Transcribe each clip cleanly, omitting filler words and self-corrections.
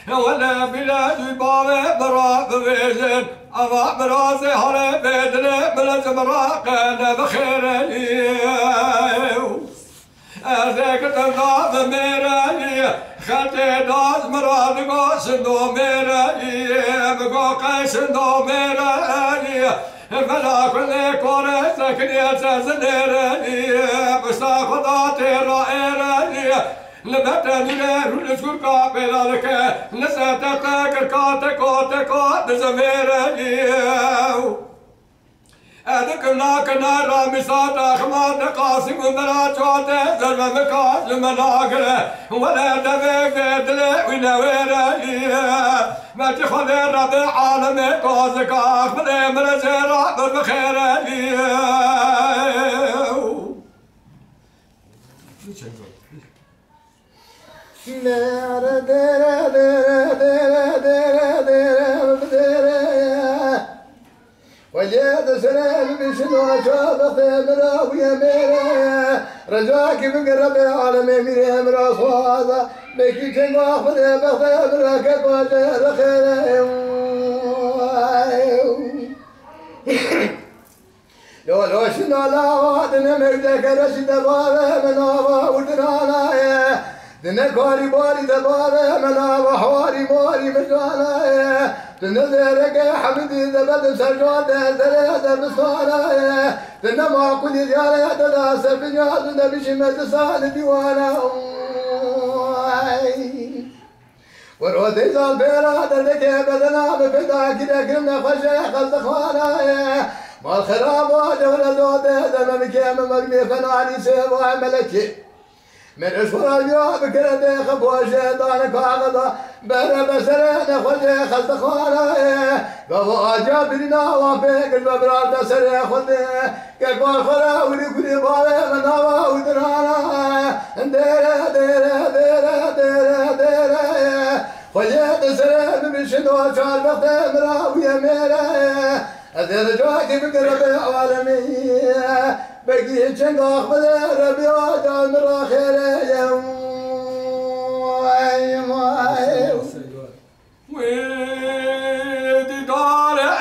ولا بلاد بابا برا بويزن أضع براسي هلا بدنا بلا زمراء قانا بخير أذاك تنظام ميراني خلتي داز مراد قاسندو ميراني بقو قاسندو ميراني فلا كل كورة سكني تزنيراني بستا خداتي رائراني لبتني رولسكور قابل لك لساتك كات زميراني أذكرنا كنا رامسات أخمات قاسم مرات شوات زلمة مكاس المناقرة ولا دبيك بدل ونويري ما تخذ رب العالم قاسك أخذ مرزيرا بالخيري وجيت سلام بشنو شاف ثمرة ويا ميرا رجاك بقرب العالم ميرا مرا صوادا بكي تنقى خذ بخبرة كبوجه خير لو شنو لا وادنا مردك رشد بابا منابا ودرانا دنا كاري باري دبابا منابا حواري ماري مجانا تنزلك حمدي دبد سجاد زراد بصانا دنا ما كل ريال تداس بنياد نبي شمت سال ديوانا ورود زال بيرا دلك بدنا بفدا كده كنا خشيخ الزخوانا ما الخراب وجه زود دم كيم مرمي فناني سيوا ملكي من اشهر اليوم كردي خبوش دانك عقدا بر بسرين خذي خذ خوانا قبو اجابرنا وفيك الببرار تسري خذي كقول خلا ولي بالي مناوا ودرانا دير دير دير دير دير خذي تسري بشدو شال بختي مراوي ميرا أذير جواكي بقرب العالمية بقي شنقاخ بدر ربي وجال مرا خير يوم ويدي طالع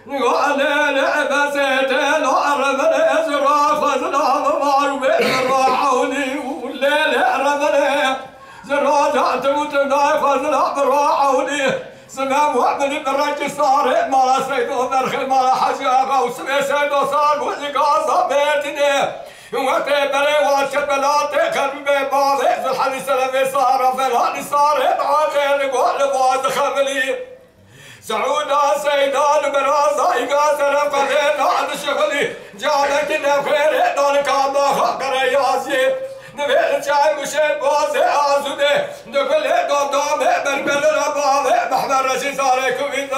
نقول لعبسيت العرب الازرق فزنا بمعروف راعوني والليل عربني زراجات متناي فزنا براعوني سمام وعمل برج صار ما سيدو برخل ما حجاغا وسمي سيدو صار وزقا بيتني وتبري وشبلات قلبي باضي في الحديث الذي صار في الحديث صار عاقل يقول باز خملي سعودا سيدان برازا يقاسر قدين عند شغلي جالك نخير دون كاما خبر ياسي نبيل شاي مشيت بوزي آزودي نقول دام بربل رباوي محمد رشي صاري كويدا